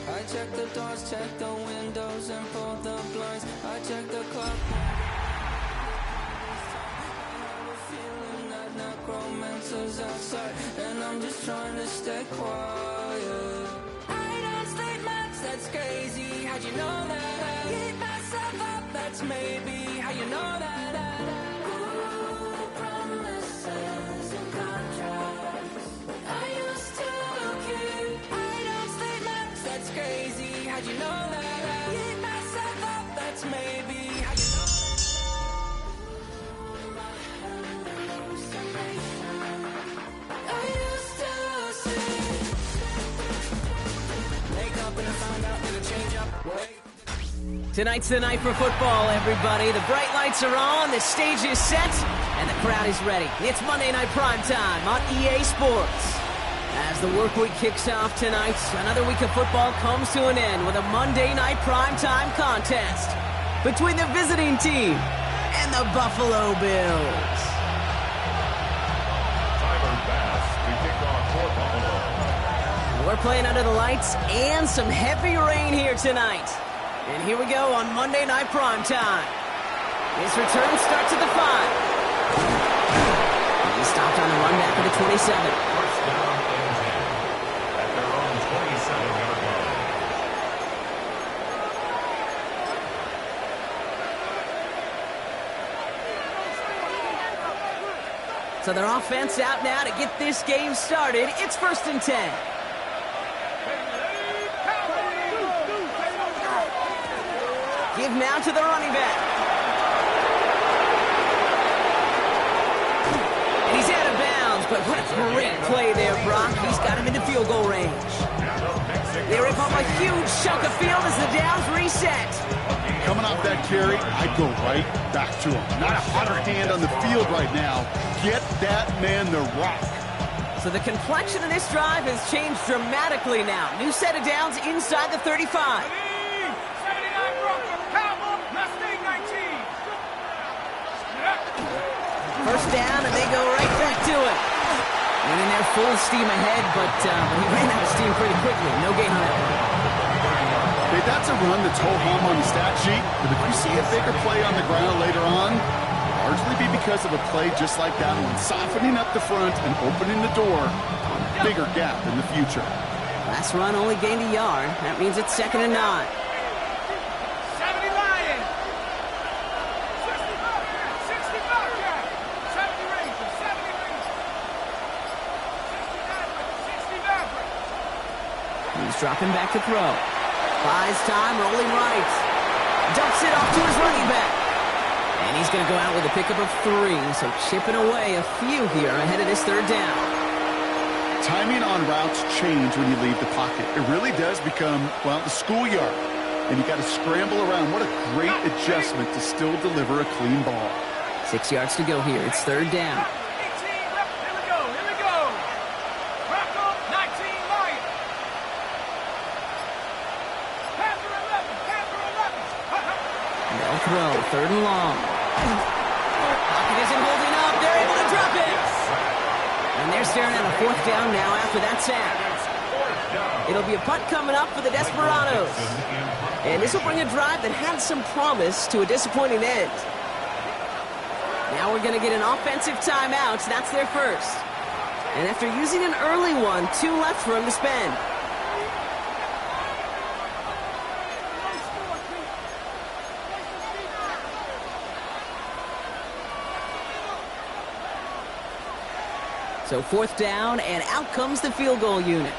I check the doors, check the windows, and pull the blinds. I check the clock. Necromancer's outside, and I'm just trying to stay quiet. I don't sleep much, that's crazy. How'd you know that? Keep myself up, that's maybe how you know that. Ooh, promises and contracts. I used to keep. I don't sleep much, that's crazy. How'd you know that? Keep myself up, that's maybe how you know that. Tonight's the night for football, everybody. The bright lights are on, the stage is set, and the crowd is ready. It's Monday Night Primetime on EA Sports. As the work week kicks off tonight, another week of football comes to an end with a Monday Night Primetime contest between the visiting team and the Buffalo Bills. We're playing under the lights and some heavy rain here tonight. And here we go on Monday Night Primetime. His return starts at the 5. He stopped on the run back at the 27. First down and 10 at their own 27-yard line. So their offense out now to get this game started. It's 1st and 10. Give now to the running back. And he's out of bounds, but what a great play there, Brock. He's got him into field goal range. They rip up a huge chunk of field as the downs reset. Coming off that carry, I'd go right back to him. Not a hotter hand on the field right now. Get that man the rock. So the complexion of this drive has changed dramatically now. New set of downs inside the 35. First down, and they go right back to it. Went in there full steam ahead, but he ran out of steam pretty quickly. No gain on that one. Hey, that's a run that's ho-hum on the stat sheet, but if you see a bigger play on the ground later on, largely be because of a play just like that one, softening up the front and opening the door, bigger gap in the future. Last run only gained a yard. That means it's 2nd and 9. He's dropping back to throw. Buys time, rolling right. Dumps it off to his running back. And he's going to go out with a pickup of 3, so chipping away a few here ahead of this 3rd down. Timing on routes change when you leave the pocket. It really does become, well, the schoolyard. And you got to scramble around. What a great adjustment to still deliver a clean ball. 6 yards to go here. It's 3rd down. Throw, 3rd and long. Pocket isn't holding up. They're able to drop it. And they're staring at a 4th down now after that sack. It'll be a punt coming up for the Desperados. And this will bring a drive that had some promise to a disappointing end. Now we're going to get an offensive timeout. That's their first. And after using an early one, 2 left for him to spend. So 4th down, and out comes the field goal unit.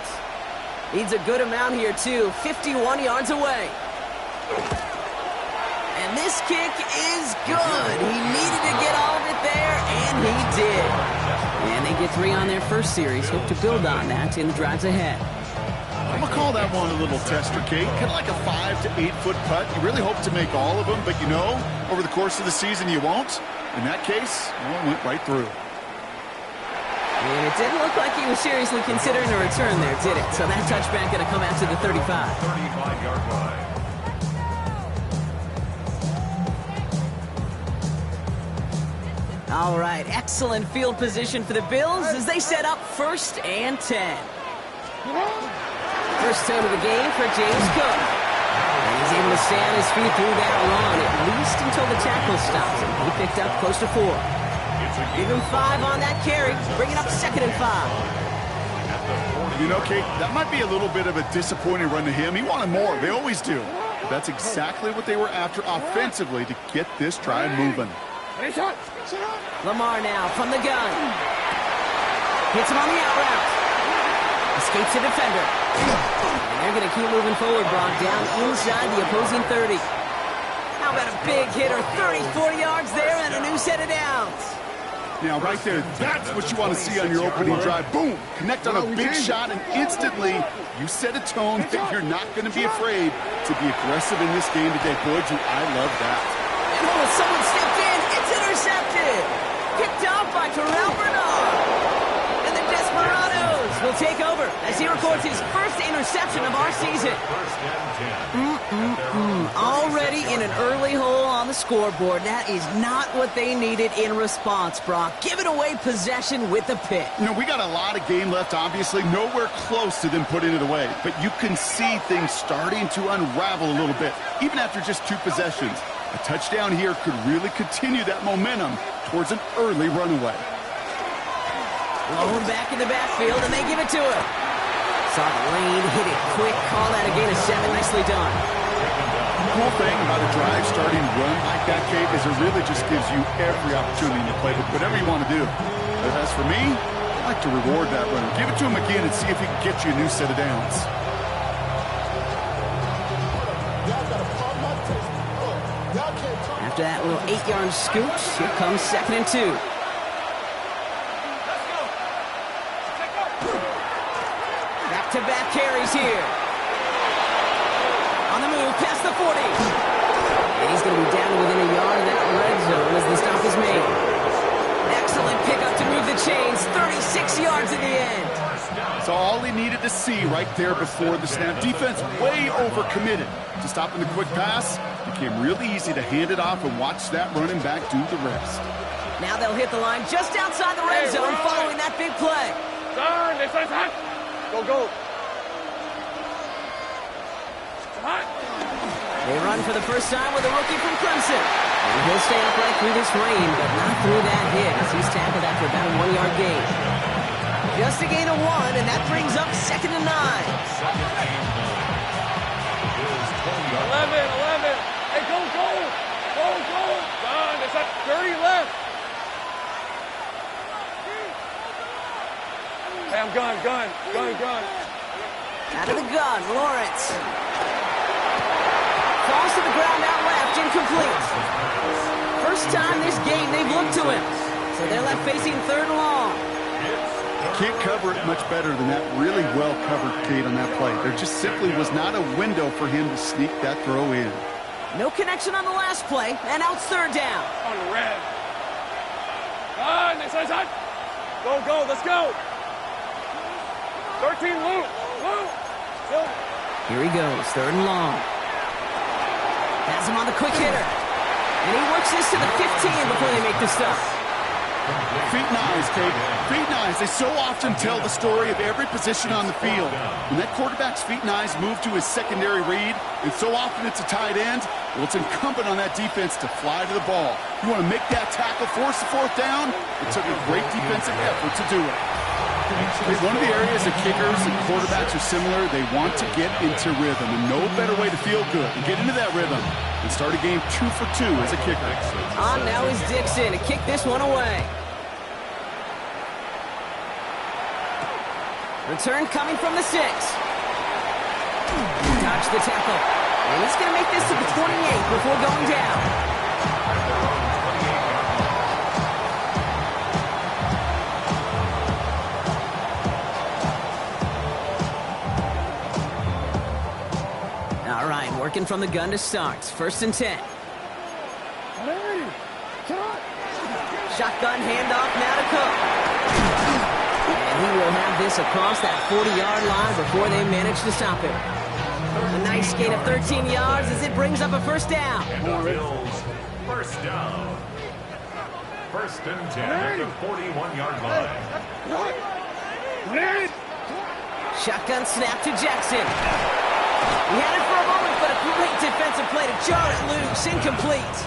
Needs a good amount here, too. 51 yards away. And this kick is good. He needed to get all of it there, and he did. And they get 3 on their first series. Hope to build on that in the drives ahead. I'm going to call that one a little tester, Kate. Kind of like a 5 to 8 foot putt. You really hope to make all of them, but you know, over the course of the season, you won't. In that case, well, it went right through. And it didn't look like he was seriously considering a return there, did it? So that touchback going to come out to the 35. 35-yard line. All right, excellent field position for the Bills as they set up 1st and 10. First tone of the game for James Cook. And he's able to stay on his feet through that run, at least until the tackle stops him. He picked up close to 4. Give him 5 on that carry, bringing up 2nd and 5. You know, Kate, that might be a little bit of a disappointing run to him. He wanted more. They always do. But that's exactly what they were after offensively to get this drive moving. Lamar now from the gun. Hits him on the out route. Escapes the defender. And they're going to keep moving forward, Brock, down inside the opposing 30. How about a big hitter, 34 yards there and a new set of downs. Now, right there, that's what you want to see on your opening drive. Boom! Connect on a big shot, and instantly you set a tone that you're not going to be afraid to be aggressive in this game today. Boy, do I love that. And oh, someone stepped in. It's intercepted. Picked off by Terrell Bernard. And the Desperados will take over as he records his first interception of our season. Already in an early hole on the scoreboard. That is not what they needed in response, Brock. Giving away possession with the pick. You know, we got a lot of game left, obviously. Nowhere close to them putting it away. But you can see things starting to unravel a little bit, even after just 2 possessions. A touchdown here could really continue that momentum towards an early runaway. Blown back in the backfield, and they give it to him. Saw the lane, hit it quick, call that a gain of 7. Nicely done. The cool thing about a drive starting run like that, Kate, is it really just gives you every opportunity to play with whatever you want to do. But as for me, I like to reward that runner. Give it to him again and see if he can get you a new set of downs. After that little 8-yard scooch, here comes 2nd and 2. Back-to-back carries here. On the move, past the 40. And he's going to be down to within a yard of that red zone as the stop is made. Excellent pickup to move the chains. 36 yards in the end. So all he needed to see right there before the snap. Defense way overcommitted to stopping the quick pass. Became really easy to hand it off and watch that running back do the rest. Now they'll hit the line just outside the red zone following that big play. Go. They run for the first time with a rookie from Clemson. And he'll stay upright through this rain, but not through that hit as he's tackled after about a 1-yard gain. Just a gain of 1, and that brings up 2nd and 9. 11. Hey, go. Don, it's at 30 left. Hey, I'm gone. Out of the gun, Lawrence. Falls to the ground out left, incomplete. First time this game they've looked to him. So they're left facing 3rd and long. Can't cover it much better than that. Really well covered, Kate, on that play. There just simply was not a window for him to sneak that throw in. No connection on the last play, and now it's 3rd down. On the red. Side. Go, let's go. 13, Luke. Here he goes, 3rd and long. Has him on the quick hitter. And he works this to the 15 before they make the stop. Feet and eyes, Kate. Feet and eyes. They so often tell the story of every position on the field. When that quarterback's feet and eyes move to his secondary read, and so often it's a tight end, well, it's incumbent on that defense to fly to the ball. You want to make that tackle, force the 4th down? It took a great defensive effort to do it. One of the areas that kickers and quarterbacks are similar, they want to get into rhythm, and no better way to feel good and get into that rhythm and start a game 2 for 2 as a kicker. On now is Dixon to kick this one away. Return coming from the 6. Dodge the tackle. And he's going to make this to the 28 before going down. All right, working from the gun to start. 1st and 10. Shotgun handoff now to Cook. And he will have this across that 40-yard line before they manage to stop him. A nice gain of 13 yards as it brings up a 1st down. Bills, 1st down. 1st and 10 at the 41-yard line. Shotgun snap to Jackson. He had it for a moment, but a great defensive play to jar it loose. Incomplete.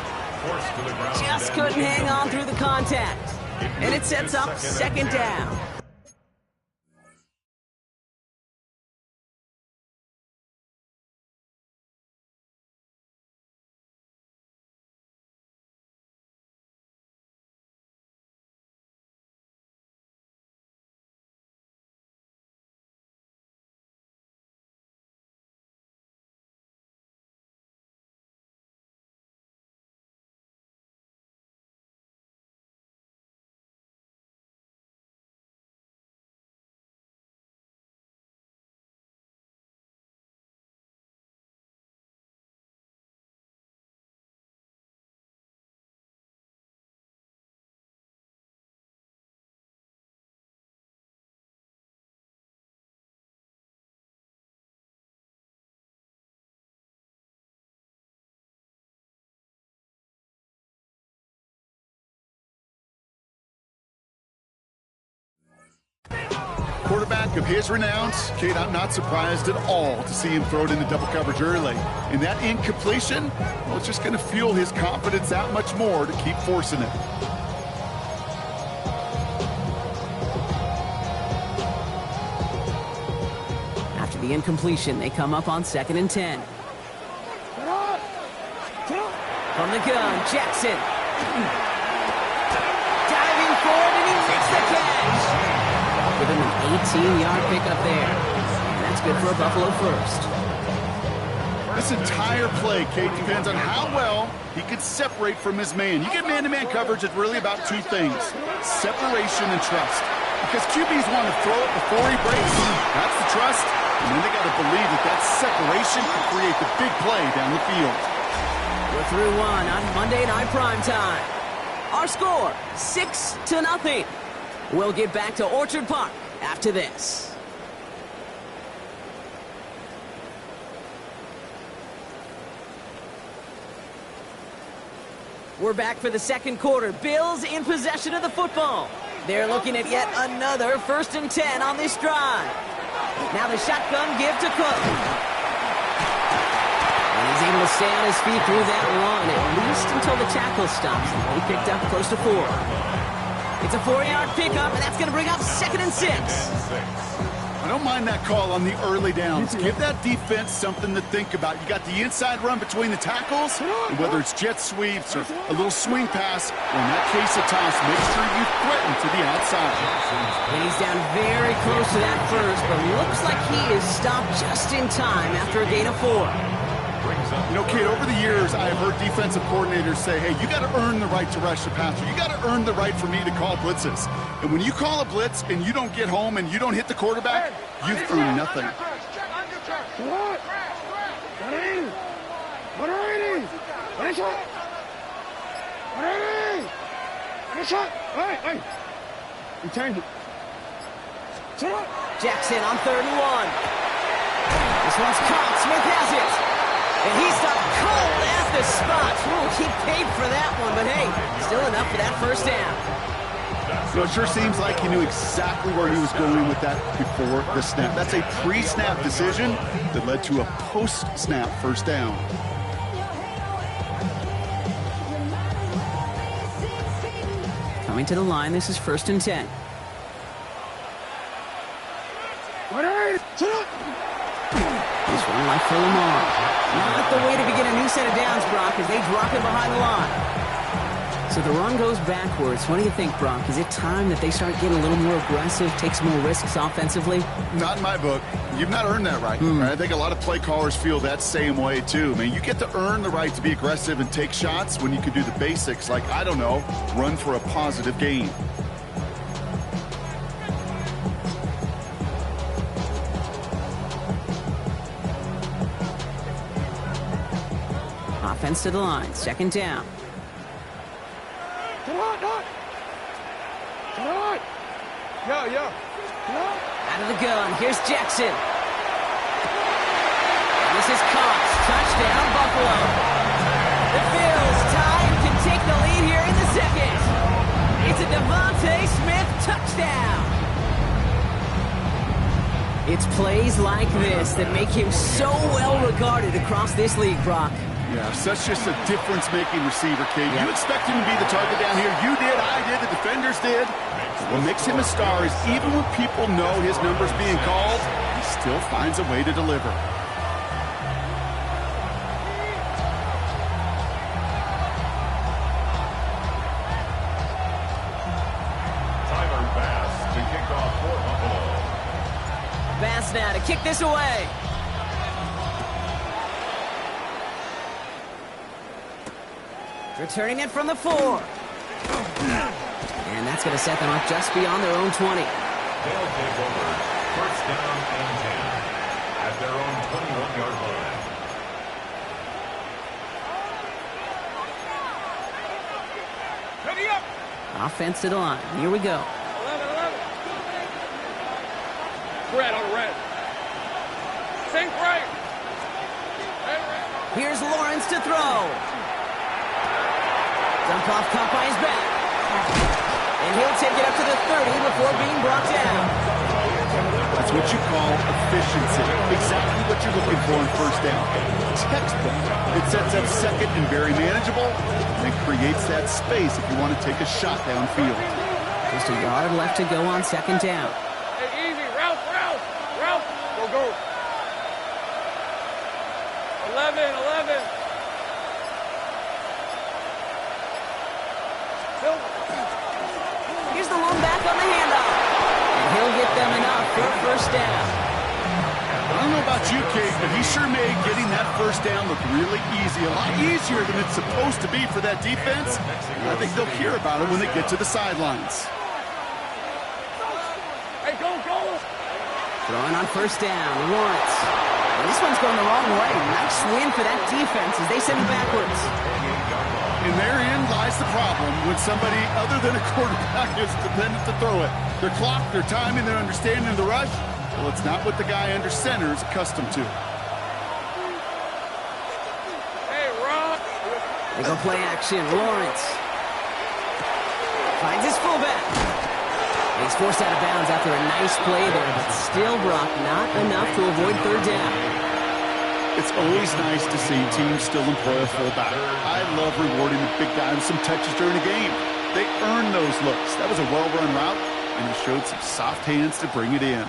Forced to the ground. Just couldn't hang on through the contact. And it sets up second down. Quarterback of his renowns, Kate, I'm not surprised at all to see him throw it into double coverage early. And that incompletion, well, it's just going to fuel his confidence that much more to keep forcing it. After the incompletion, they come up on 2nd and 10. From the gun, Jackson. Diving forward, and he makes the catch. Give him an 18-yard pickup there. And that's good for a Buffalo first. This entire play, Kate, depends on how well he can separate from his man. You get man-to-man coverage, it's really about two things: separation and trust. Because QBs want to throw it before he breaks. That's the trust. And then they got to believe that that separation can create the big play down the field. We're through one on Monday Night Primetime. Our score, 6-0. We'll get back to Orchard Park after this. We're back for the second quarter. Bills in possession of the football. They're looking at yet another 1st and 10 on this drive. Now the shotgun give to Cook. And he's able to stay on his feet through that run, at least until the tackle stops. He picked up close to 4. It's a 4-yard pickup, and that's going to bring up 2nd and 6. I don't mind that call on the early downs. Give that defense something to think about. You got the inside run between the tackles, and whether it's jet sweeps or a little swing pass, or in that case a toss, make sure you threaten to the outside. And he's down very close to that first, but looks like he is stopped just in time after a gain of 4. You know, Kate, over the years, I've heard defensive coordinators say, hey, you got to earn the right to rush the passer. You got to earn the right for me to call blitzes. And when you call a blitz and you don't get home and you don't hit the quarterback, you've earned nothing. Jackson on 3rd and 1. This one's caught. Smith has it. And he stopped cold at the spot. Ooh, he paid for that one, but hey, still enough for that 1st down. So it sure seems like he knew exactly where he was going with that before the snap. That's a pre-snap decision that led to a post-snap 1st down. Coming to the line, this is 1st and 10. He's running like for Lamar. Not the way to begin a new set of downs, Brock, as they drop him behind the line. So the run goes backwards. What do you think, Brock? Is it time that they start getting a little more aggressive, take some more risks offensively? Not in my book. You've not earned that right. I think a lot of play callers feel that same way, too. I mean, you get to earn the right to be aggressive and take shots when you can do the basics, like, I don't know, run for a positive gain. Offense to the line, 2nd down. Out of the gun, here's Jackson. And this is Cox, touchdown Buffalo. The Bills tie and can take the lead here in the 2nd. It's a Devontae Smith touchdown. It's plays like this that make him so well regarded across this league, Brock. Yeah, such just a difference-making receiver, Kate. You expect him to be the target down here. You did, I did, the defenders did. What makes him a star is even when people know his number's being called, he still finds a way to deliver. Bass now to kick this away. Returning it from the 4. And that's going to set them up just beyond their own 20. They'll take over. First down and 10 at their own 21-yard line. Ready up. Offense to the line. Here we go. 11. Red on red. Sink right. Here's Lawrence to throw. Dump off caught by his back. And he'll take it up to the 30 before being brought down. That's what you call efficiency. Exactly what you're looking for in first down. Textbook. It sets up second and very manageable, and creates that space if you want to take a shot downfield. Just a yard left to go on second down. Hey, easy. Ralph. Go. 11. Here's the lone back on the handoff. And he'll get them enough for a first down. I don't know about you, Kate, but he sure made getting that first down look really easy. A lot easier than it's supposed to be for that defense. I think they'll hear about it when they get to the sidelines. Hey, go. Throwing on first down, Lawrence. And this one's going the wrong way. Nice win for that defense as they send it backwards. And therein lies the problem when somebody other than a quarterback is dependent to throw it. Their clock, their timing, their understanding of the rush, well, it's not what the guy under center is accustomed to. Hey, Rob. They go play action. Lawrence finds his fullback. He's forced out of bounds after a nice play there, but still, Brock, not enough to avoid third down. It's always nice to see teams still employ a fullback. I love rewarding the big guy with some touches during a game. They earn those looks. That was a well-run route, and he showed some soft hands to bring it in.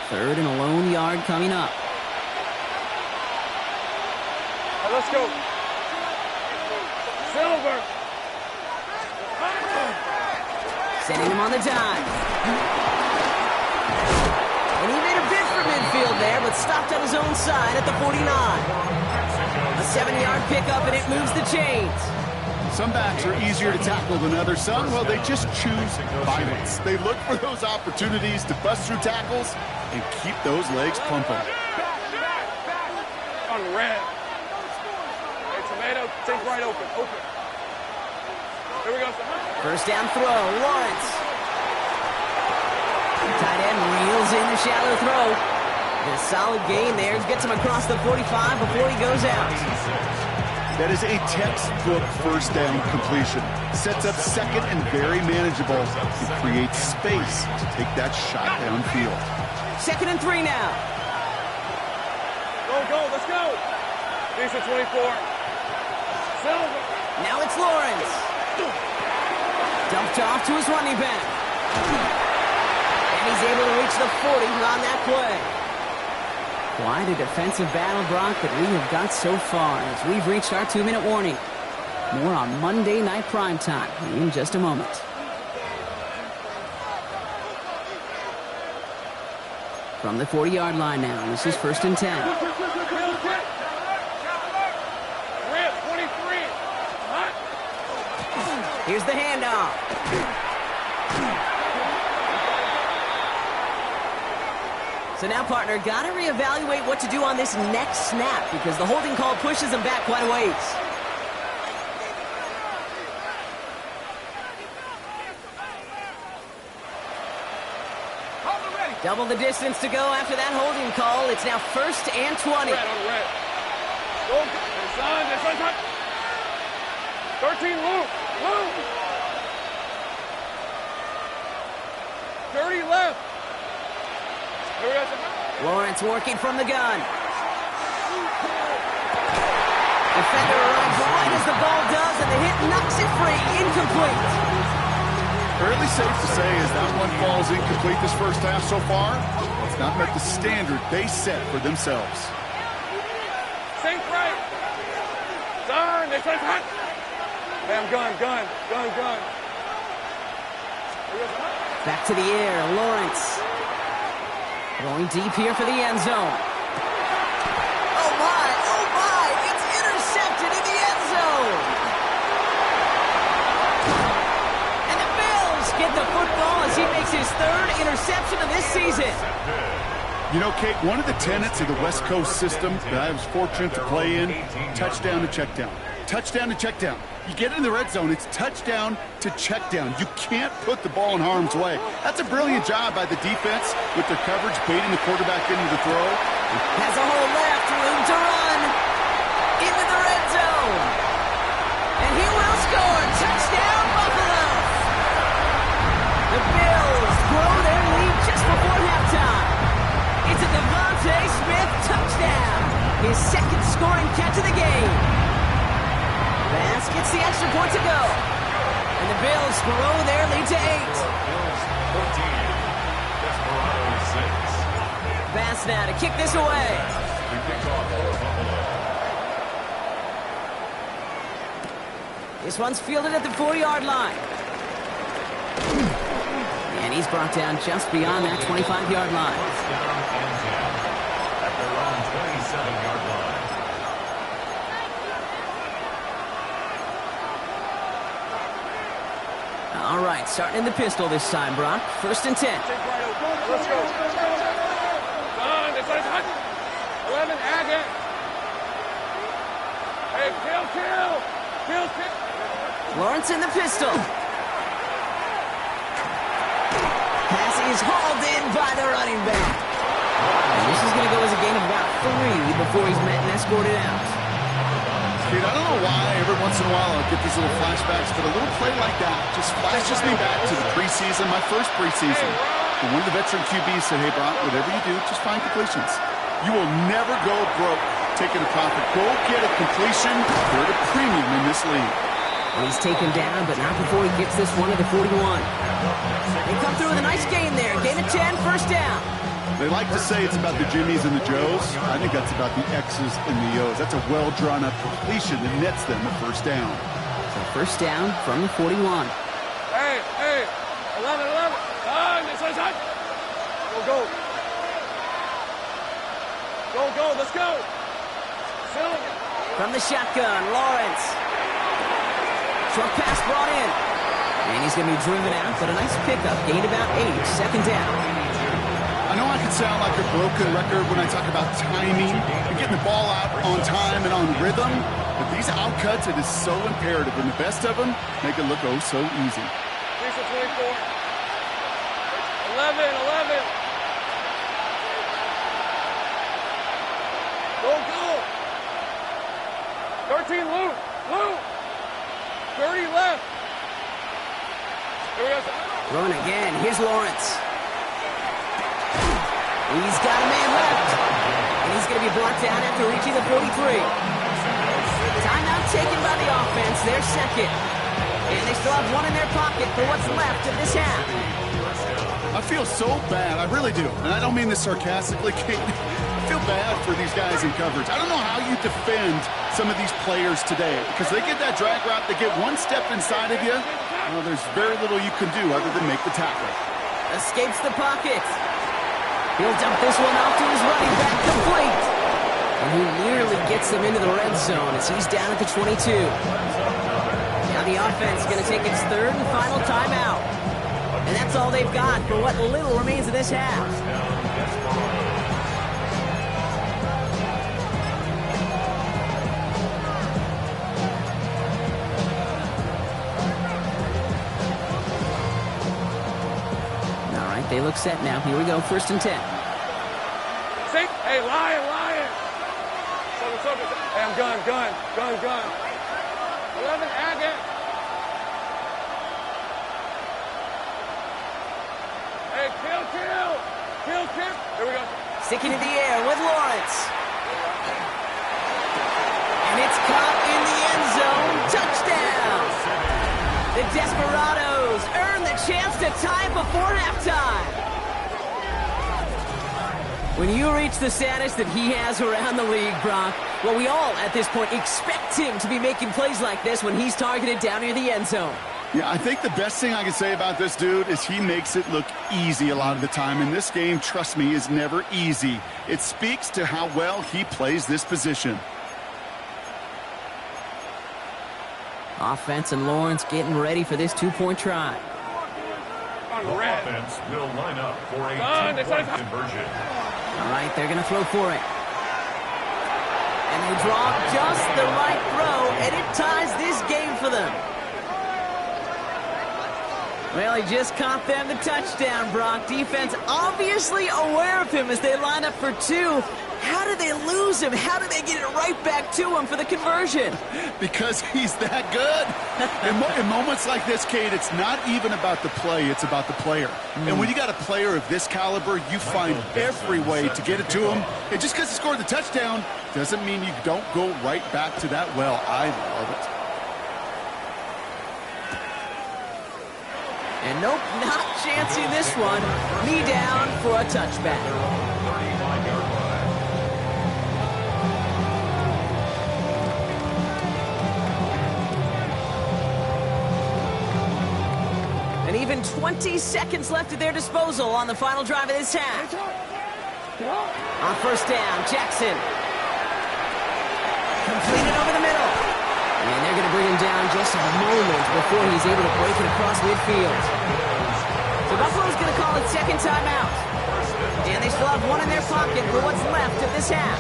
Third and a lone yard coming up. Let's go. Silver. Sending him on the dive. And he made a bid for midfield there, but stopped on his own side at the 49. A 7-yard pickup, and it moves the chains. Some backs are easier to tackle than others. Some, well, they just choose violence. They look for those opportunities to bust through tackles and keep those legs pumping. On red. Tomato, take right open. Here we go. First down throw, Lawrence. Tight end reels in the shallow throw. And a solid gain there. Gets him across the 45 before he goes out. That is a textbook first down completion. Sets up second and very manageable. It creates space to take that shot downfield. 2nd and 3 now. Go, let's go. Decent 24. Silver. Now it's Lawrence. Dumped off to his running back. And he's able to reach the 40 on that play. Quite a defensive battle, Brock, that we have got so far as we've reached our 2-minute warning. More on Monday Night Primetime in just a moment. From the 40-yard line now, this is 1st and 10. Here's the handoff. So now, partner, got to reevaluate what to do on this next snap because the holding call pushes him back quite a ways. Double the distance to go after that holding call. It's now 1st and 20. Red on red. Go, son. 13 loop. Move. Dirty left. Here we go. Lawrence working from the gun. Defender arrives right as the ball does, and the hit knocks it free. Incomplete. Fairly safe to say as that one falls incomplete this first half so far, it's not met the standard they set for themselves. Sink right. Turn. They said hot. Damn, gun. Back to the air, Lawrence. Going deep here for the end zone. Oh my, it's intercepted in the end zone. And the Bills get the football as he makes his third interception of this season. You know, Kate, one of the tenets of the West Coast system that I was fortunate to play in, touchdown to check down. Touchdown to check down. You get in the red zone, it's touchdown to check down. You can't put the ball in harm's way. That's a brilliant job by the defense with their coverage, baiting the quarterback into the throw. Has a hole left, room to run. Into the red zone. And he will score. Touchdown, Buffalo. The Bills grow their lead just before halftime. It's a Devontae Smith touchdown. His second scoring catch of the game. Bass gets the extra point to go. And the Bills grow their lead to 8. Bills 14, Desperados 6. Bass now to kick this away. The kickoff for Buffalo. This one's fielded at the 4-yard line. And he's brought down just beyond that 25-yard line. First down and 10 at their own 27-yard line. All right, starting in the pistol this time, Brock. First and 10. Let's go. Done. They said hot. 11, Agate. Hey, kill. Lawrence in the pistol. Pass is hauled in by the running back. And this is going to go as a gain of about 3 before he's met and escorted out. Kate, I don't know why every once in a while I'll get these little flashbacks, but a little play like that just flashes me back to the preseason, my first preseason. And one of the veteran QBs said, hey, Brock, whatever you do, just find completions. You will never go broke taking a profit. Go get a completion. You're at a premium in this league. And he's taken down, but not before he gets this one to the 41. They come through with a nice gain there. Gain of 10, first down. They like to say it's about the Jimmies and the Joes. I think that's about the X's and the O's. That's a well-drawn-up completion that nets them a first down. So first down from the 41. Hey, 11. They said hot. Go, let's go. From the shotgun, Lawrence. Short pass brought in. And he's going to be driven out, but a nice pickup. Gained about 8, second down. I know I can sound like a broken record when I talk about timing and getting the ball out on time and on rhythm, but these outcuts, it is so imperative, and the best of them make it look oh so easy. 24. 11. Go. 13, Lou. 30 left. Here we go. Run again. Here's Lawrence. He's got a man left. And he's going to be brought down after reaching the 43. Timeout taken by the offense. Their second. And they still have one in their pocket for what's left of this half. I feel so bad. I really do. And I don't mean this sarcastically, Kate. I feel bad for these guys in coverage. I don't know how you defend some of these players today because they get that drag route, they get one step inside of you. Well, there's very little you can do other than make the tackle. Escapes the pocket. He'll dump this one off to his running back, complete. And he nearly gets them into the red zone as he's down at the 22. Now the offense is going to take its third and final timeout. And that's all they've got for what little remains of this half. They look set now. Here we go. First and 10. Sink. Hey, lion. Hey, I'm gun. 11, Agate. Sticking in the air with Lawrence. And it's caught in the end zone. Touchdown! The Desperados earn the chance to tie before halftime. When you reach the status that he has around the league, Brock, well, we all, at this point, expect him to be making plays like this when he's targeted down near the end zone. Yeah, I think the best thing I can say about this dude is he makes it look easy a lot of the time. And this game, trust me, is never easy. It speaks to how well he plays this position. Offense and Lawrence getting ready for this two-point try. The offense will line up for a two-point conversion. All right, they're going to throw for it. And they draw just the right throw, and it ties this game for them. Well, he just caught them the touchdown, Brock. Defense obviously aware of him as they line up for two. How did they lose him? How did they get it right back to him for the conversion? Because he's that good. In moments like this, Kate, it's not even about the play, it's about the player. And when you got a player of this caliber, you find every way to get it to him. And just because he scored the touchdown doesn't mean you don't go right back to that well. I love it. And nope, not chancing this one. Knee down for a touchback. 35-yard line. And even 20 seconds left at their disposal on the final drive of this half. On first down, Jackson. Completed over the middle. And they're going to bring him down just a moment before he's able to break it across midfield. So Buffalo's going to call it second timeout. And they still have one in their pocket for what's left of this half.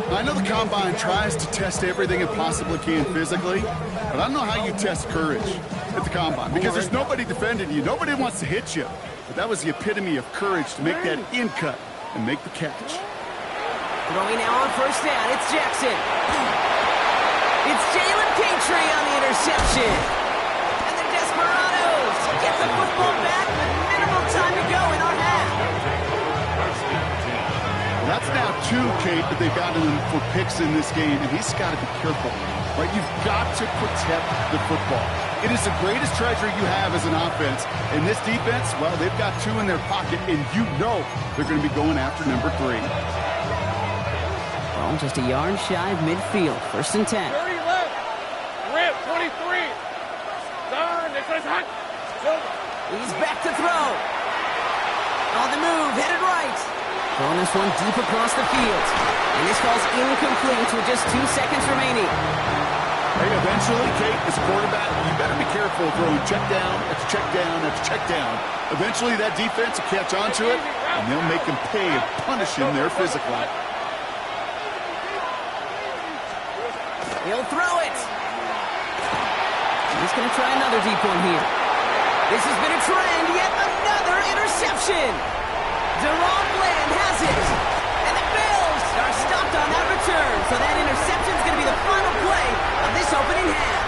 I know the Combine tries to test everything it possibly can physically, but I don't know how you test courage at the Combine because there's nobody defending you. Nobody wants to hit you. But that was the epitome of courage to make that in cut and make the catch. Throwing now on first down, it's Jackson. It's Jalen Petrie on the interception. And the Desperados get the football back with minimal time to go in our half. That's now two, Kate, that they've gotten him for picks in this game, and he's got to be careful. Right? You've got to protect the football. It is the greatest treasure you have as an offense. And this defense, well, they've got two in their pocket, and you know they're going to be going after number 3. Well, just a yard shy of midfield. First and 10. 30 left. Rip, 23. Done. He's back to throw. On the move, headed right. Throwing this one deep across the field. And this ball's incomplete with just 2 seconds remaining. Hey, eventually, Kate, as a quarterback, you better be careful throwing check down after check down after check down. Eventually, that defense will catch on to it, and they'll make him pay and punish him there physically. He'll throw it. He's going to try another deep one here. This has been a trend, yet another interception. Deron Bland has it. And the Bills are stopped on that return. So that interception is going to be the final play of this opening half.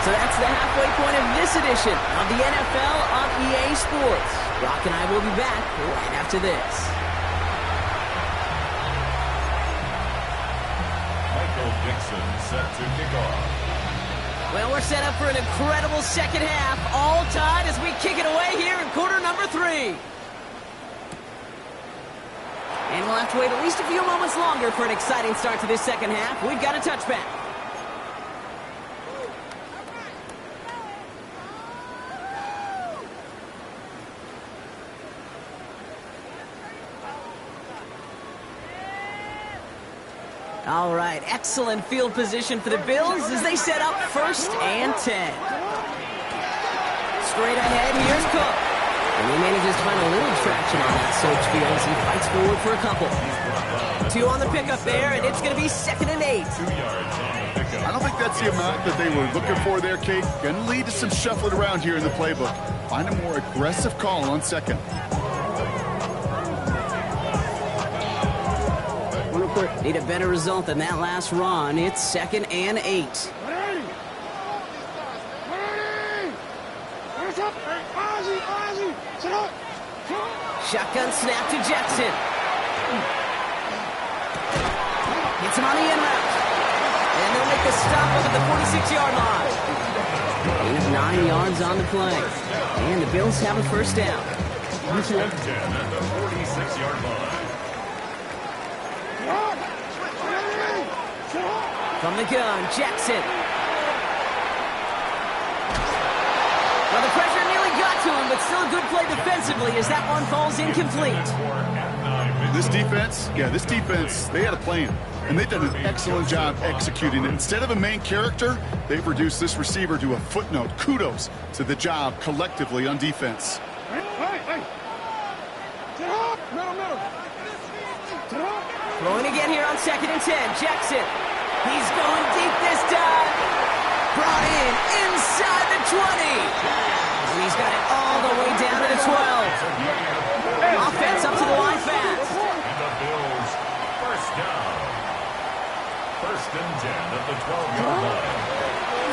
So that's the halfway point of this edition of the NFL on EA Sports. Brock and I will be back right after this. Michael Dixon set to kick off. Well, we're set up for an incredible second half, all tied as we kick it away here in quarter number 3. And we'll have to wait at least a few moments longer for an exciting start to this second half. We've got a touchback. All right, excellent field position for the Bills as they set up first and 10. Straight ahead, here's Cook. And he manages to find a little traction on that search field as he fights forward for a couple. 2 on the pickup there, and it's going to be 2nd and 8. 2 yards on the pickup. I don't think that's the amount that they were looking for there, Kate. Going to lead to some shuffling around here in the playbook. Find a more aggressive call on 2nd. Need a better result than that last run. It's 2nd and 8. Shotgun snap to Jackson. Gets him on the in route. And they'll make the stop up at the 46-yard line. Gain of 9 yards on the play. And the Bills have a first down. First and 10 at the 46-yard line. From the gun, Jackson. Well, the pressure nearly got to him, but still a good play defensively as that one falls incomplete. This defense, they had a plan, and they've done an excellent job executing it. Instead of a main character, they've reduced this receiver to a footnote. Kudos to the job collectively on defense. Throwing again here on 2nd and 10. Jackson. He's going deep this time. Brought in inside the 20. And he's got it all the way down to the 12. Offense up to the line fast. And the Bills, first down. First and 10 at the 12-yard line.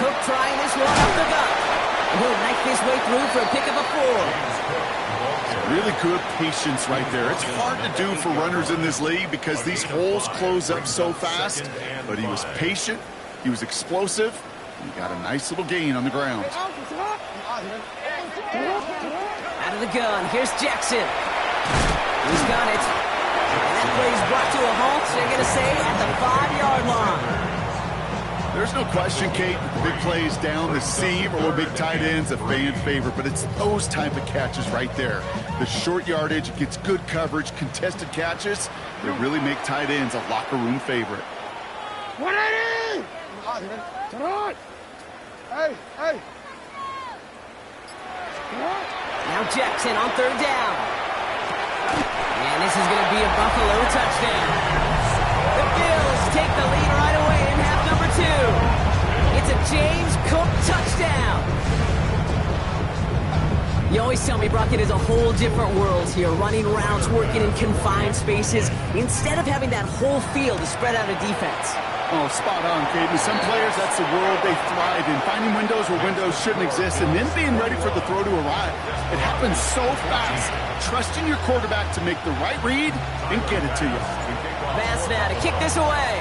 Cook trying this one up the gut. And he'll knife his way through for a pick of a 4. Really good patience right there. It's hard to do for runners in this league because these holes close up so fast. But he was patient, he was explosive, and he got a nice little gain on the ground. Out of the gun, here's Jackson. He's got it. And that play's brought to a halt, so they're going to say at the 5-yard line. There's no question, Kate, that the big plays down the seam or big tight ends a fan favorite, but it's those type of catches right there. The short yardage, gets good coverage, contested catches that really make tight ends a locker room favorite. 180! Hey! Now Jackson on 3rd down. And this is going to be a Buffalo touchdown. The Bills take the lead right away in half number 2. It's a James Cook touchdown. You always tell me, Brock, it is a whole different world here, running routes, working in confined spaces, instead of having that whole field to spread out a defense. Oh, spot on, Kate. With some players, that's the world they thrive in. Finding windows where windows shouldn't exist and then being ready for the throw to arrive. It happens so fast. Trusting your quarterback to make the right read and get it to you. Pass now to kick this away.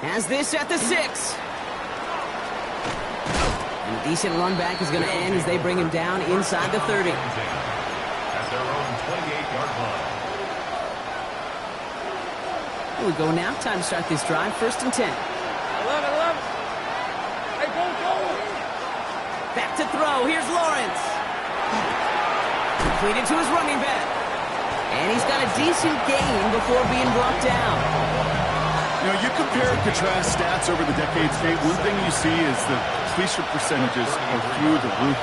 Has this at the 6. And a decent run back is going to end as they bring him down inside the 30. At their own 28-yard line. Here we go now. Time to start this drive. 1st and 10. 11. Hey, go! Back to throw. Here's Lawrence. Completed to his running back. And he's got a decent gain before being brought down. You know, you compare and contrast stats over the decades, Nate. One thing you see is the completion percentages are through the roof.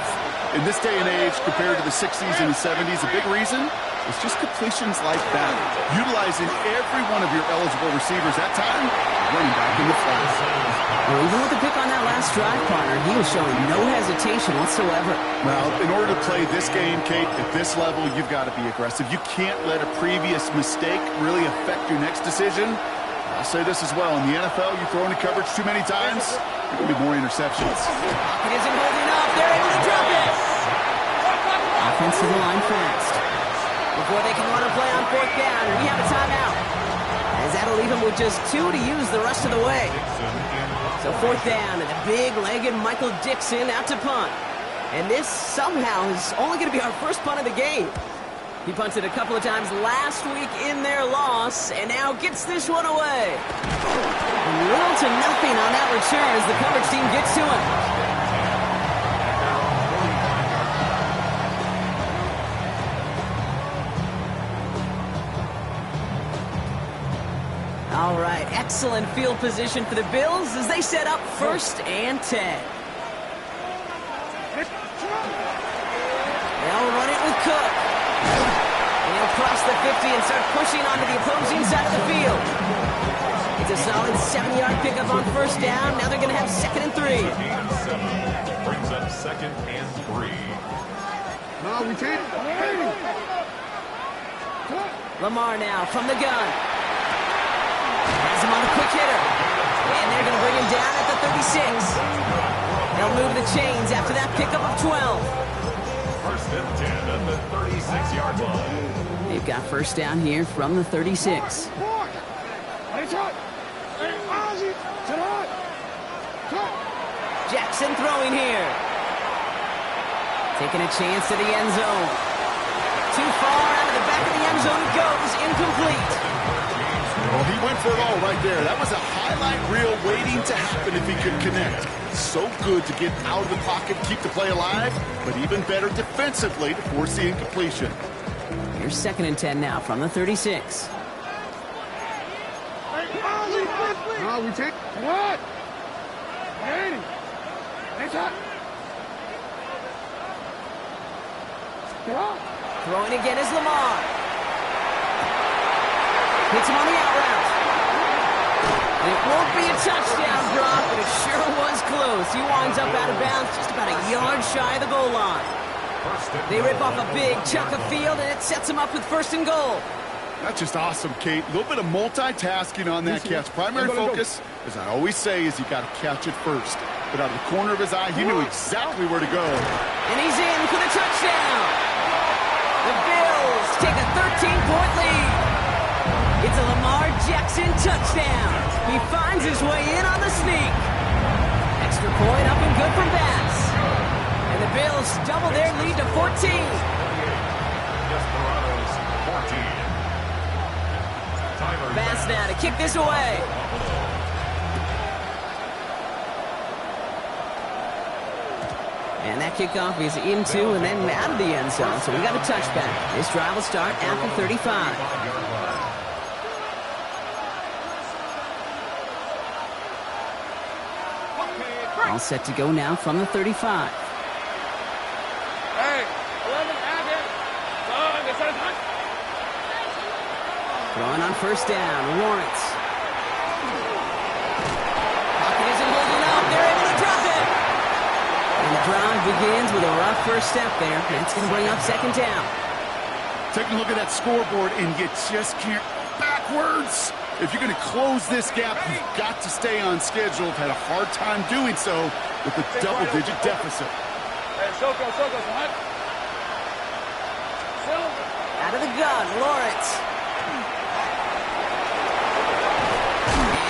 In this day and age, compared to the 60s and the 70s, a big reason is just completions like that. Utilizing every one of your eligible receivers that time, running back in the flat. Well, even with the pick on that last drive, partner, he was showing no hesitation whatsoever. Well, in order to play this game, Kate, at this level, you've got to be aggressive. You can't let a previous mistake really affect your next decision. I'll say this as well. In the NFL, you throw into coverage too many times, there will be more interceptions. Pocket isn't holding up. They're able to drop it. Offensive line fast. Before they can run a play on 4th down, we have a timeout. As that'll leave him with just 2 to use the rest of the way. So 4th down, and the big-legged Michael Dixon out to punt. And this somehow is only going to be our first punt of the game. He punted a couple of times last week in their loss, and now gets this one away. Little to nothing on that return as the coverage team gets to him. All right, excellent field position for the Bills as they set up 1st and 10. They'll run it with Cook. And he'll cross the 50 and start pushing onto the opposing side of the field. It's a solid 7-yard pickup on 1st down. Now they're going to have 2nd and 3. Brings up 2nd and 3. No, we can't. Lamar now from the gun. Has him on the quick hitter. And they're going to bring him down at the 36. They'll move the chains after that pickup of 12. First and 10 at the 36-yard line. They've got first down here from the 36. Jackson throwing here. Taking a chance to the end zone. Too far out of the back of the end zone it goes. Incomplete. Well, he went for it all right there. That was a highlight reel waiting to happen if he could connect. So good to get out of the pocket, keep the play alive, but even better defensively to force the incompletion. Here's second and 10 now from the 36. We take what? Throwing again is Lamar. Hits him on the out route. It won't be a touchdown drop, but it sure was close. He winds up out of bounds just about a yard shy of the goal line. They rip off a big chunk of field, and it sets him up with first and goal. That's just awesome, Kate. A little bit of multitasking on that catch. Primary focus, as I always say, is you got to catch it first. But out of the corner of his eye, he knew exactly where to go. And he's in for the touchdown. The Bills take a 13-point lead. It's a Lamar Jackson touchdown. He finds his way in on the sneak. Extra point up and good for Bass. And the Bills double their lead to 14. Desperados 14. Bass now to kick this away. And that kickoff is into and then out of the end zone. So we got a touchback. This drive will start after 35. All set to go now from the 35. Hey, 11, have it. Throwing on first down, Lawrence. Pocket isn't holding up. They're able to drop it. And the drive begins with a rough first step there. That's going to bring up second down. Taking a look at that scoreboard, and you just can't backwards. If you're going to close this gap, you've got to stay on schedule. Had a hard time doing so with a double-digit deficit. Hey, Soko, son. Out of the gun, Lawrence.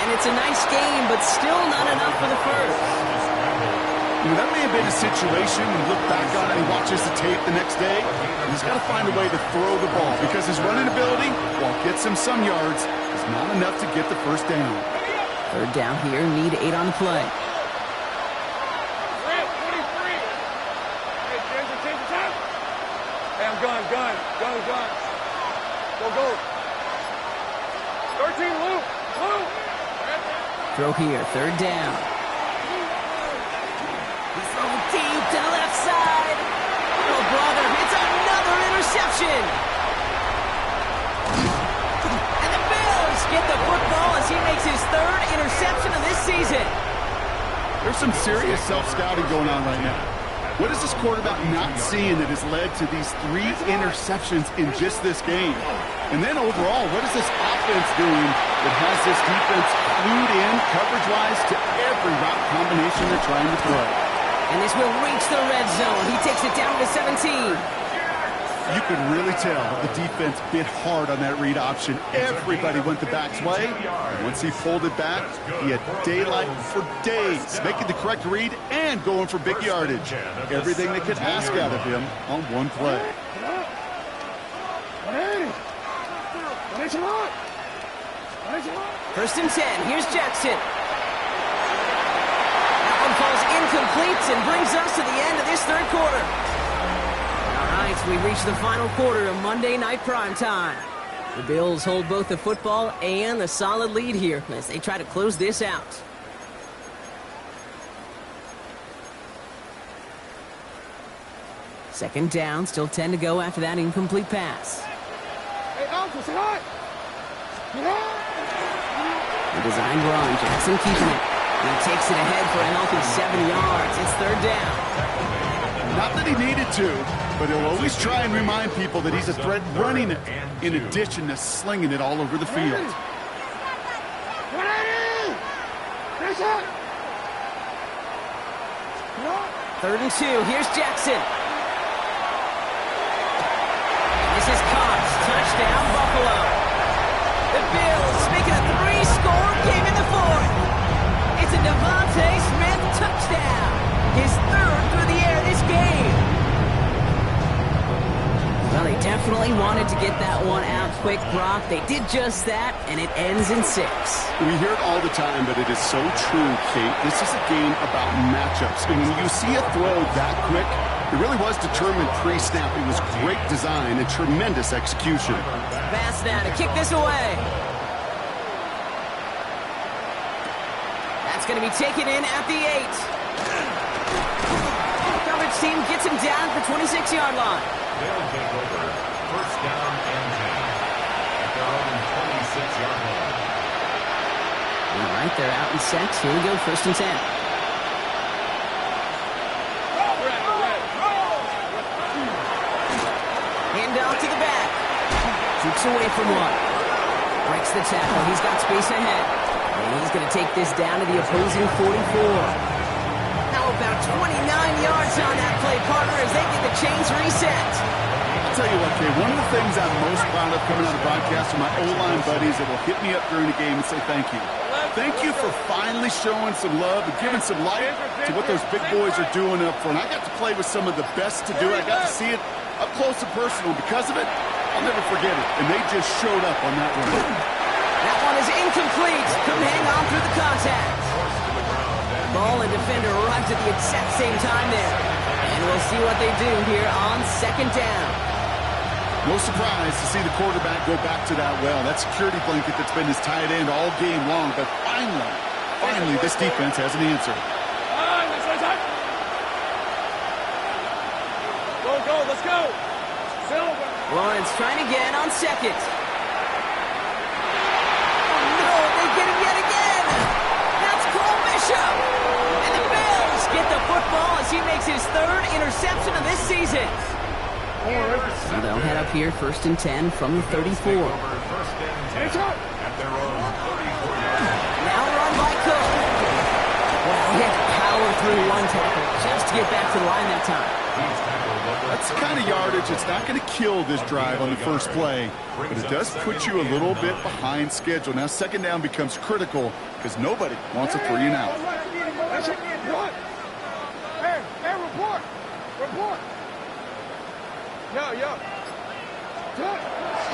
And it's a nice game, but still not enough for the first. You know, that may have been a situation you look back on it and watches the tape the next day. He's got to find a way to throw the ball because his running ability, while it gets him some yards, is not enough to get the first down. Third down here, need 8 on the play. 23. Hey, change the time. Hey, I'm gun. Go. 13, Luke. Throw here, third down. He's throwing deep to the left side. Oh, brother, it's another interception. And the Bills get the football as he makes his third interception of this season. There's some serious self-scouting going on right now. What is this quarterback not seeing that has led to these 3 interceptions in just this game? And then overall, what is this offense doing that has this defense clued in coverage-wise to every route combination they're trying to throw? And this will reach the red zone. He takes it down to 17. You could really tell the defense bit hard on that read option. Everybody went the back's way. And once he pulled it back, he had daylight for days, making the correct read and going for big yardage. Everything they could ask out of him on one play. First and 10. Here's Jackson. That one falls incomplete and brings us to the end of this third quarter. All right, we reach the final quarter of Monday Night Primetime. The Bills hold both the football and the solid lead here as they try to close this out. Second down, still 10 to go after that incomplete pass. Hey, Uncle, say hi. The design run, Jackson keeping it. And he takes it ahead for a healthy 7 yards. It's third down. Not that he needed to, but he'll always try and remind people that he's a threat running it, in addition to slinging it all over the field. 3rd and 2. Here's Jackson. This is Cox. Touchdown, Buffalo. The Bills making a 3-score game in the 4th. It's a Devontae Smith touchdown. His 3rd through the air this game. Well, they definitely wanted to get that one out quick, Brock. They did just that, and it ends in 6. We hear it all the time, but it is so true, Kate. This is a game about matchups. And when you see a throw that quick, it really was determined pre-snap. It was great design and tremendous execution. Pass now to kick this away. That's going to be taken in at the 8. Coverage team gets him down at the 26-yard line. They'll take over. 1st down and 10. At their own 26-yard line. All right, they're out in sets. Here we go, 1st and 10. Hand off to the back. Keeps away from one. Breaks the tackle. He's got space ahead. And he's going to take this down to the opposing 44. How about 29 yards on that play, partner, as they get the chains reset. I'll tell you what, Kay, one of the things I'm most proud of coming out of the broadcast are my O-line buddies that will hit me up during the game and say thank you. Thank you for finally showing some love and giving some light to what those big boys are doing up front. I got to play with some of the best to do it. I got to see it up close and personal. Because of it, I'll never forget it. And they just showed up on that one. That one is incomplete. Couldn't hang on through the contact. Ball and defender arrives at the exact same time there. And we'll see what they do here on 2nd down. No surprise to see the quarterback go back to that well. That security blanket that's been his tight end all game long. But finally, this defense has an answer. Go, let's go. Silver. Lawrence trying again on 2nd. Oh, no, they get him yet again. That's Cole Bishop. And the Bills get the football as he makes his 3rd interception of this season. So they'll head up here, 1st and 10 from the 34. 1st and 10 at their own 34-yard line. Now run by Cook. Well, he had to power through one tackle just to get back to the line that time. That's the kind of yardage that's not going to kill this drive on the first play, but it does put you a little bit behind schedule. Now 2nd down becomes critical because nobody wants a 3 and out. Hey, report. Yo.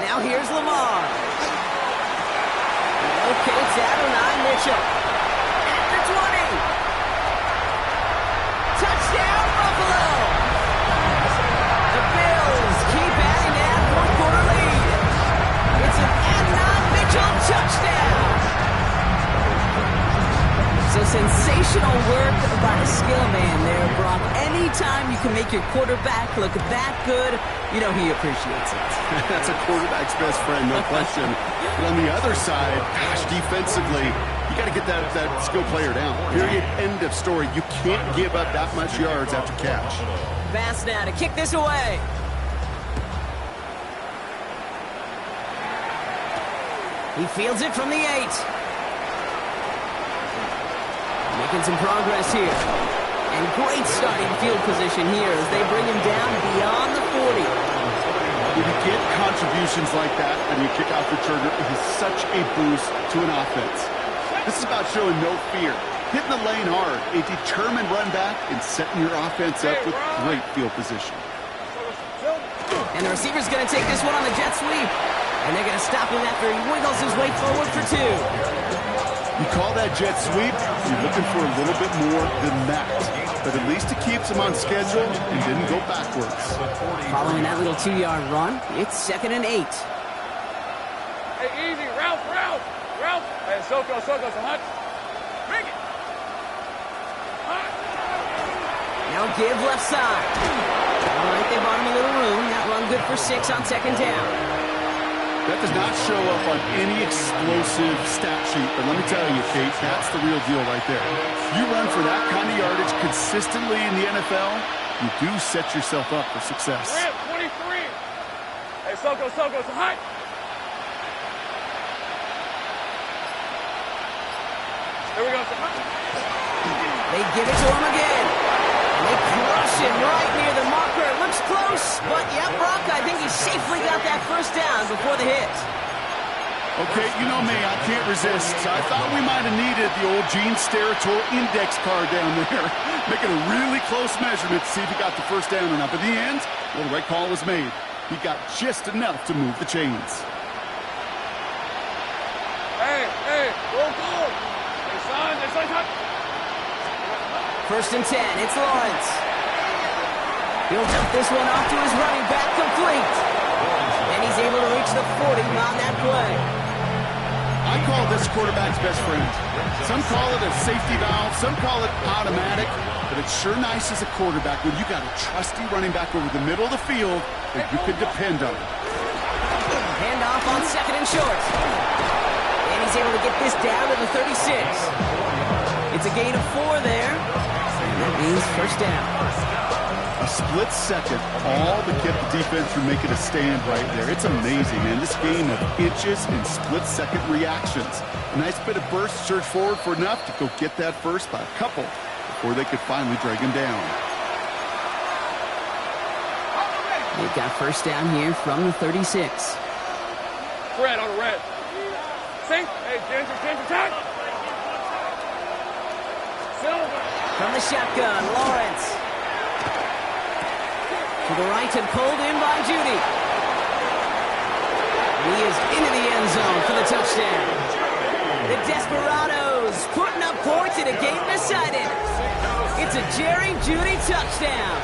Now here's Lamar. Okay, it's Adonai Mitchell. At the 20. Touchdown, Buffalo. The Bills keep adding that 4th-quarter lead. It's an Adonai Mitchell touchdown. So sensational work by a skill man there, Brock. Anytime you can make your quarterback look that good, you know he appreciates it. That's a quarterback's best friend, no question. But on the other side, gosh, defensively, you got to get that skill player down. Period. End of story. You can't give up that much yards after catch. Pass now to kick this away. He fields it from the 8. Making some progress here. And great starting field position here as they bring him down beyond the 40. When you get contributions like that and you kick off the trigger, it is such a boost to an offense. This is about showing no fear, hitting the lane hard, a determined run back, and setting your offense up with great field position. And the receiver's going to take this one on the jet sweep. And they're going to stop him after he wiggles his way forward for 2. You call that jet sweep, you're looking for a little bit more than that. But at least it keeps him on schedule and didn't go backwards. Following that little 2-yard run, it's 2nd and 8. Hey, easy. Ralph. Hey, Soko, so hot. Bring it. Now give left side. All right, they bought him a little room. That run good for 6 on 2nd down. That does not show up on any explosive stat sheet, but let me tell you, Kate, that's the real deal right there. You run for that kind of yardage consistently in the NFL, you do set yourself up for success. 23. Hey, Soko, so hot. Here we go, so hot. They give it to him again. They crush him right near the marker. It looks close, but yeah, Brock, I think he safely got that first down before the hit. Okay, you know me, I can't resist. I thought we might have needed the old Gene Steratore index card down there, making a really close measurement to see if he got the first down or not. But in the end, well, the right call was made. He got just enough to move the chains. Hey, roll call. Hey, son, First and 10, it's Lawrence. He'll dump this one off to his running back, complete. And he's able to reach the 40 on that play. I call this quarterback's best friend. Some call it a safety valve, some call it automatic, but it's sure nice as a quarterback when you got a trusty running back over the middle of the field that you can depend on. Handoff on second and short. And he's able to get this down to the 36. It's a gain of 4 there. And that means first down. A split second, all but kept the defense from making a stand right there. It's amazing, man. This game of inches and split-second reactions. A nice bit of burst, surge forward for enough to go get that first by a couple before they could finally drag him down. They've got first down here from the 36. Red on a red. Sink. Hey, Ginger, attack. Silver. From the shotgun, Lawrence. To the right and pulled in by Judy. He is into the end zone for the touchdown. The Desperados putting up points in a game decided. It's a Jerry Judy touchdown.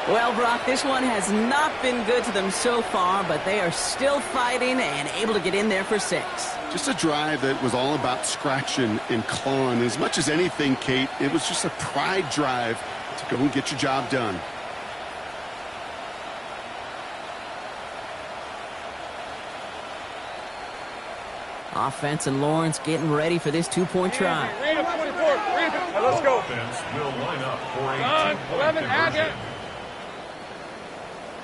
Well, Brock, this one has not been good to them so far, but they are still fighting and able to get in there for 6. Just a drive that was all about scratching and clawing. As much as anything, Kate, it was just a pride drive to go and get your job done. Offense and Lawrence getting ready for this 2-point try. Read him, 24. Read him. Let's go. Offense will line up for a 11, two-point add it.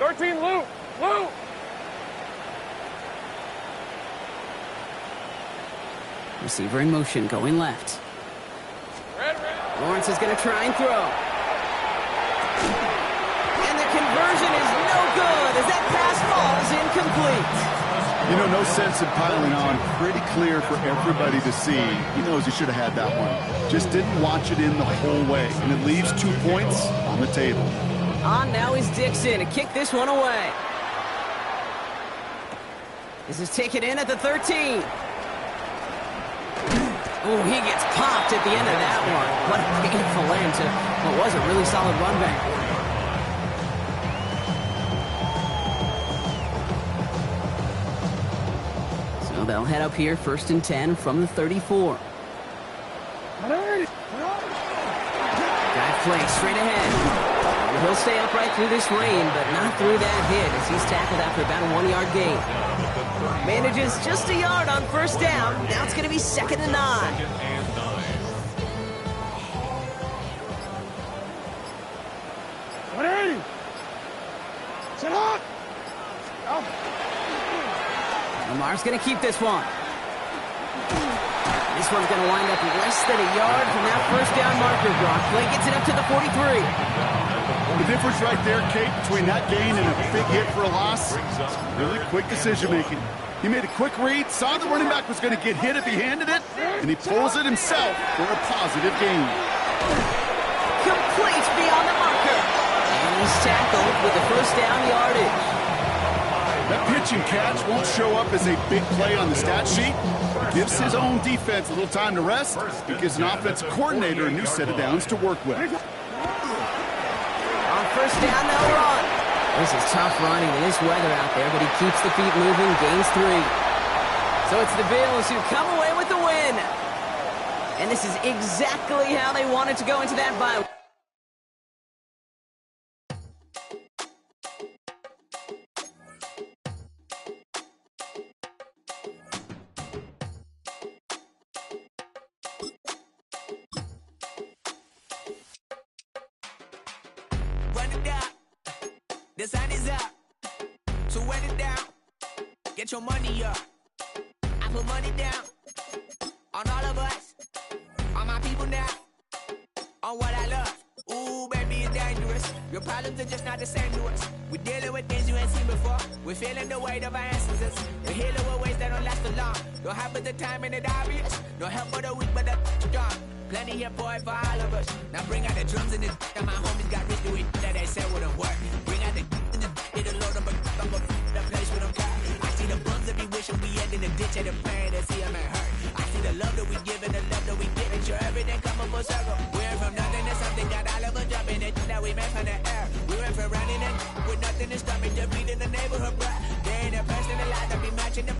conversion. 13, Lou. Receiver in motion, going left. Red. Lawrence is going to try and throw. And the conversion is no good as that pass falls incomplete. You know, no sense in piling on. Pretty clear for everybody to see. He knows he should have had that one. Just didn't watch it in the whole way. And it leaves 2 points on the table. On now is Dixon to kick this one away. This is taken in at the 13. Oh, he gets popped at the end of that one. What a painful end to what was a really solid run back. So they'll head up here, first and 10 from the 34. Drive play straight ahead. He'll stay upright through this rain, but not through that hit as he's tackled after about a 1-yard gain. Manages just a yard on first down. Now it's going to be 2nd and 9. Sit up. Lamar's going to keep this one. This one's going to wind up less than a yard from that first down marker. Brock Play gets it up to the 43. The difference right there, Kate, between that gain and a big hit for a loss, really quick decision-making. He made a quick read, saw the running back was going to get hit if he handed it, and he pulls it himself for a positive gain. Complete beyond the marker. And he's tackled with the first down yardage. That pitch and catch won't show up as a big play on the stat sheet. It gives his own defense a little time to rest. It gives an offensive coordinator a new set of downs to work with. On first down, they'll run. This is tough running in this weather out there, but he keeps the feet moving, gains 3. So it's the Bills who come away with the win. And this is exactly how they wanted to go into that bye. Run it down. The sun is up. So run it down. Get your money up. I put money down on all of us. On my people now. on what I love. Ooh, baby, it's dangerous. Your problems are just not the same to us. We're dealing with things you ain't seen before. We're feeling the weight of our ancestors. We're healing with ways that don't last for long. Don't have but the time and it obvious. No help for the weak, but the strong. Plenty here for it for all of us. Now bring out the drums and the and my homies got rich doing that they said wouldn't work. Bring out the and the load up the place with them cut. I see the bums that be wishing we end in the ditch and the pain that see them and hurt. I see the love that we give and the love that we give. Make sure everything come full circle. We're from nothing to something, got all of us jumping it that we met from the air. We went from running it with nothing to stop me, just beating the neighborhood, bruh. They ain't the person alive that be matching the